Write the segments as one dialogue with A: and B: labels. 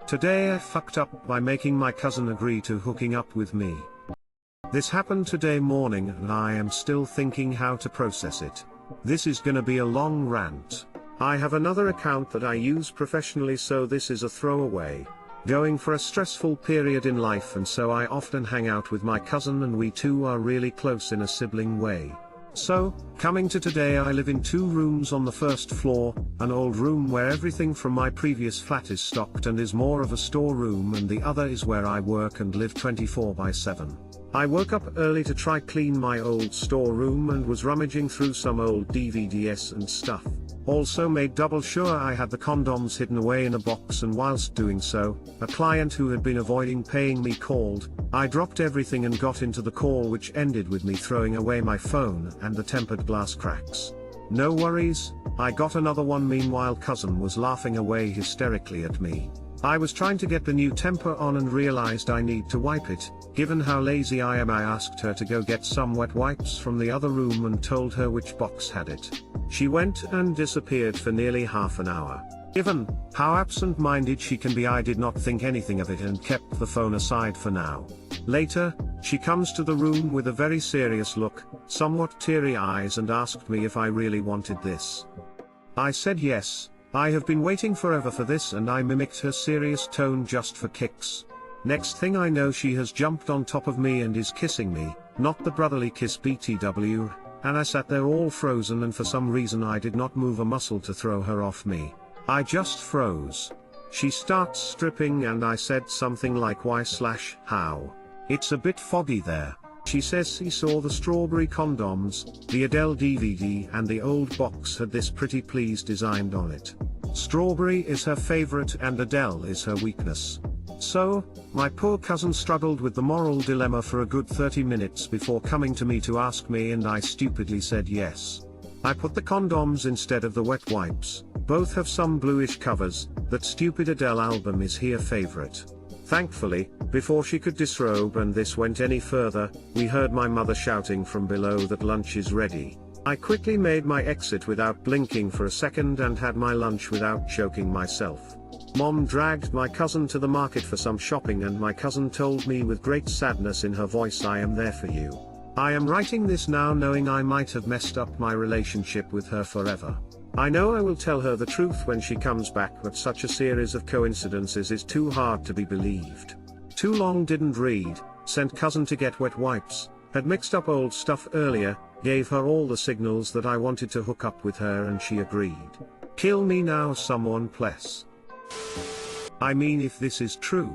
A: Today I fucked up by making my cousin agree to hooking up with me. This happened today morning and I am still thinking how to process it. This is gonna be a long rant. I have another account that I use professionally, so this is a throwaway. Going for a stressful period in life, and so I often hang out with my cousin and we two are really close in a sibling way. So, coming to today, I live in 2 rooms on the first floor, an old room where everything from my previous flat is stocked and is more of a storeroom, and the other is where I work and live 24/7. I woke up early to try clean my old storeroom and was rummaging through some old DVDs and stuff. Also made double sure I had the condoms hidden away in a box, and whilst doing so, a client who had been avoiding paying me called. I dropped everything and got into the call, which ended with me throwing away my phone and the tempered glass cracks. No worries, I got another one. Meanwhile, cousin was laughing away hysterically at me. I was trying to get the new temper on and realized I need to wipe it. Given how lazy I am, I asked her to go get some wet wipes from the other room and told her which box had it. She went and disappeared for nearly half an hour. Given how absent-minded she can be, I did not think anything of it and kept the phone aside for now. Later, she comes to the room with a very serious look, somewhat teary eyes, and asked me if I really wanted this. I said yes. I have been waiting forever for this, and I mimicked her serious tone just for kicks. Next thing I know, she has jumped on top of me and is kissing me, not the brotherly kiss BTW, and I sat there all frozen, and for some reason I did not move a muscle to throw her off me. I just froze. She starts stripping and I said something like why/how. It's a bit foggy there. She says he saw the strawberry condoms, the Adele DVD, and the old box had this pretty please designed on it. Strawberry is her favorite and Adele is her weakness. So, my poor cousin struggled with the moral dilemma for a good 30 minutes before coming to me to ask me, and I stupidly said yes. I put the condoms instead of the wet wipes. Both have some bluish covers. That stupid Adele album is her favorite. Thankfully, before she could disrobe and this went any further, we heard my mother shouting from below that lunch is ready. I quickly made my exit without blinking for a second and had my lunch without choking myself. Mom dragged my cousin to the market for some shopping, and my cousin told me with great sadness in her voice, "I am there for you." I am writing this now knowing I might have messed up my relationship with her forever. I know I will tell her the truth when she comes back, but such a series of coincidences is too hard to be believed. Too long didn't read, sent cousin to get wet wipes, had mixed up old stuff earlier, gave her all the signals that I wanted to hook up with her and she agreed. Kill me now someone, please. I mean, if this is true,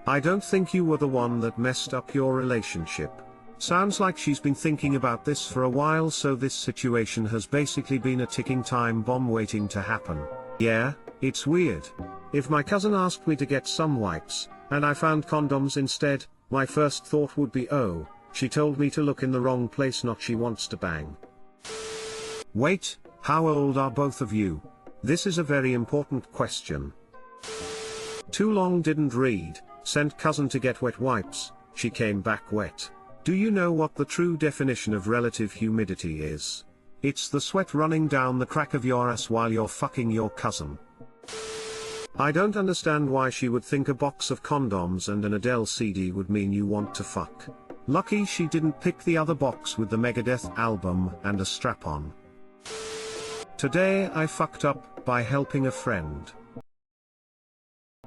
A: I don't think you were the one that messed up your relationship. Sounds like she's been thinking about this for a while, so this situation has basically been a ticking time bomb waiting to happen. Yeah, it's weird. If my cousin asked me to get some wipes, and I found condoms instead, my first thought would be, oh, she told me to look in the wrong place, not she wants to bang. Wait, how old are both of you? This is a very important question. Too long didn't read, sent cousin to get wet wipes, she came back wet. Do you know what the true definition of relative humidity is? It's the sweat running down the crack of your ass while you're fucking your cousin. I don't understand why she would think a box of condoms and an Adele CD would mean you want to fuck. Lucky she didn't pick the other box with the Megadeth album and a strap-on. Today I fucked up by helping a friend.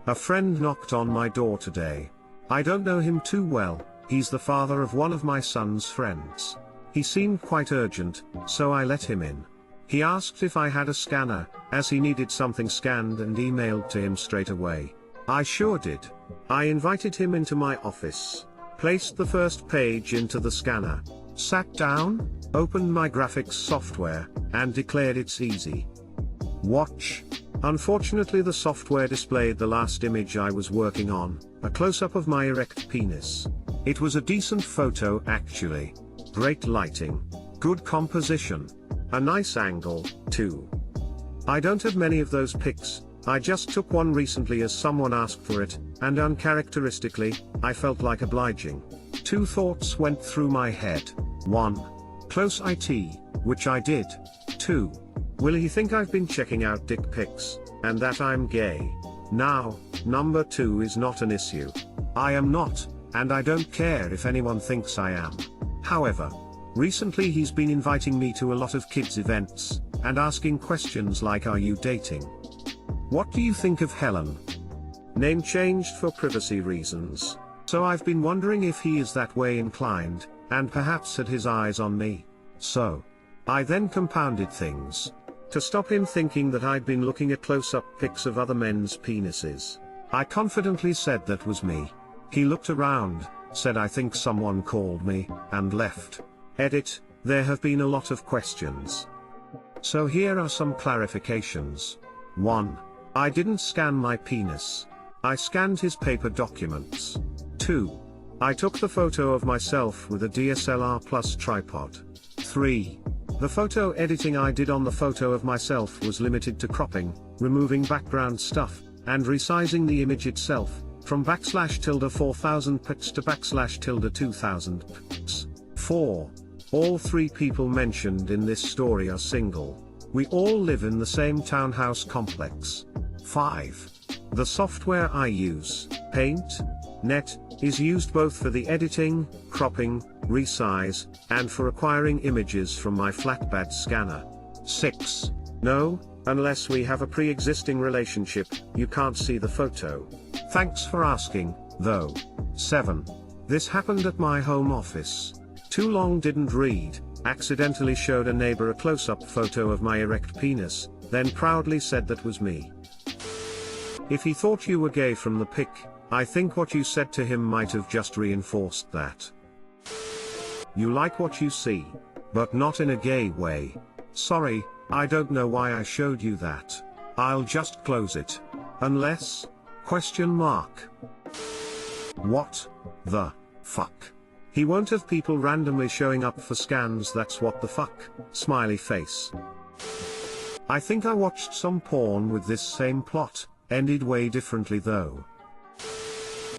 A: A friend knocked on my door today. I don't know him too well. He's the father of one of my son's friends. He seemed quite urgent, so I let him in. He asked if I had a scanner, as he needed something scanned, and emailed to him straight away. I sure did. I invited him into my office, placed the first page into the scanner, sat down, opened my graphics software, and declared it's easy. Watch. Unfortunately, the software displayed the last image I was working on, a close-up of my erect penis. It was a decent photo actually. Great lighting. Good composition. A nice angle, too. I don't have many of those pics. I just took one recently as someone asked for it, and uncharacteristically, I felt like obliging. 2 thoughts went through my head. 1. Close IT, which I did. 2. Will he think I've been checking out dick pics, and that I'm gay? Now, Number 2 is not an issue. I am not, and I don't care if anyone thinks I am. However, recently he's been inviting me to a lot of kids' events, and asking questions like, "Are you dating? What do you think of Helen?" Name changed for privacy reasons. So I've been wondering if he is that way inclined, and perhaps had his eyes on me. So I then compounded things. To stop him thinking that I'd been looking at close-up pics of other men's penises, I confidently said that was me. He looked around, said "I think someone called me," and left. Edit, there have been a lot of questions. So here are some clarifications. 1. I didn't scan my penis. I scanned his paper documents. 2. I took the photo of myself with a DSLR plus tripod. 3. The photo editing I did on the photo of myself was limited to cropping, removing background stuff, and resizing the image itself, from /4000 px to /2000 px. 4. All 3 people mentioned in this story are single. We all live in the same townhouse complex. 5. The software I use, Paint.net, is used both for the editing, cropping, resize, and for acquiring images from my flatbed scanner. 6. No, unless we have a pre-existing relationship, you can't see the photo. Thanks for asking, though. 7. This happened at my home office. Too long didn't read, accidentally showed a neighbor a close-up photo of my erect penis, then proudly said that was me. If he thought you were gay from the pic, I think what you said to him might have just reinforced that. You like what you see, but not in a gay way. Sorry, I don't know why I showed you that. I'll just close it. Unless? ? What the fuck? He won't have people randomly showing up for scans, that's what the fuck, smiley face. I think I watched some porn with this same plot, ended way differently though.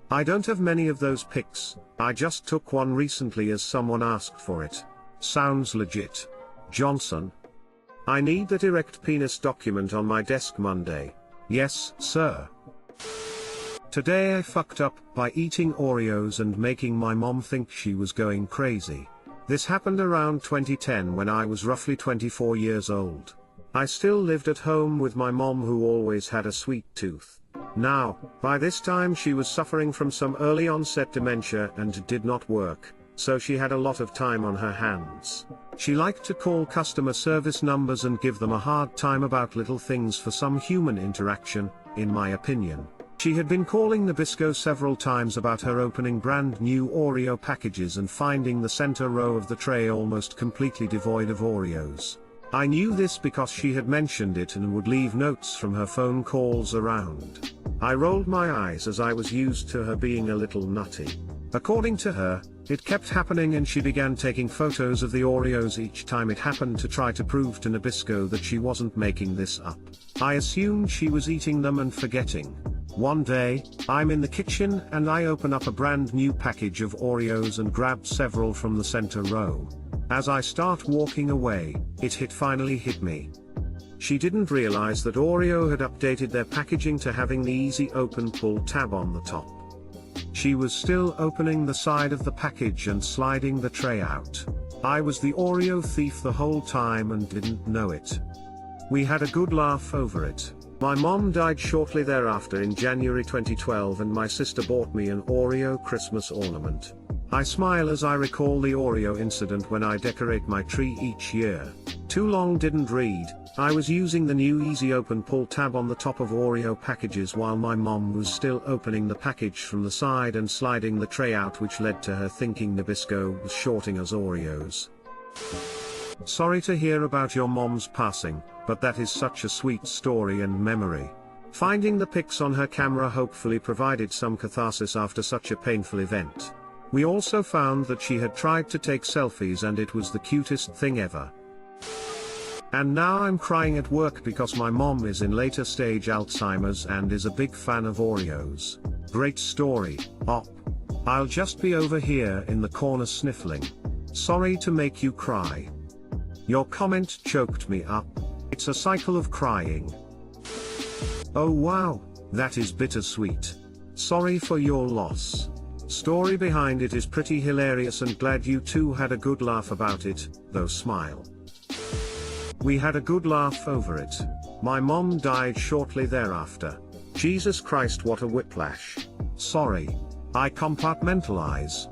A: I don't have many of those pics, I just took one recently as someone asked for it. Sounds legit. Johnson. I need that erect penis document on my desk Monday. Yes, sir. Today I fucked up by eating Oreos and making my mom think she was going crazy. This happened around 2010 when I was roughly 24 years old. I still lived at home with my mom, who always had a sweet tooth. Now, by this time she was suffering from some early onset dementia and did not work, so she had a lot of time on her hands. She liked to call customer service numbers and give them a hard time about little things for some human interaction, in my opinion. She had been calling Nabisco several times about her opening brand new Oreo packages and finding the center row of the tray almost completely devoid of Oreos. I knew this because she had mentioned it and would leave notes from her phone calls around. I rolled my eyes as I was used to her being a little nutty. According to her, it kept happening and she began taking photos of the Oreos each time it happened to try to prove to Nabisco that she wasn't making this up. I assumed she was eating them and forgetting. One day, I'm in the kitchen and I open up a brand new package of Oreos and grab several from the center row. As I start walking away, it finally hit me. She didn't realize that Oreo had updated their packaging to having the easy open pull tab on the top. She was still opening the side of the package and sliding the tray out. I was the Oreo thief the whole time and didn't know it. We had a good laugh over it. My mom died shortly thereafter in January 2012 and my sister bought me an Oreo Christmas ornament. I smile as I recall the Oreo incident when I decorate my tree each year. Too long didn't read, I was using the new easy open pull tab on the top of Oreo packages while my mom was still opening the package from the side and sliding the tray out, which led to her thinking Nabisco was shorting us Oreos. Sorry to hear about your mom's passing, but that is such a sweet story and memory. Finding the pics on her camera hopefully provided some catharsis after such a painful event. We also found that she had tried to take selfies and it was the cutest thing ever. And now I'm crying at work because my mom is in later stage Alzheimer's and is a big fan of Oreos. Great story, Op. I'll just be over here in the corner sniffling. Sorry to make you cry. Your comment choked me up. It's a cycle of crying. Oh wow, That is bittersweet. Sorry for your loss. Story behind it is pretty hilarious and glad you two had a good laugh about it, though smile. We had a good laugh over it. My mom died shortly thereafter. Jesus Christ, what a whiplash. Sorry. I compartmentalize.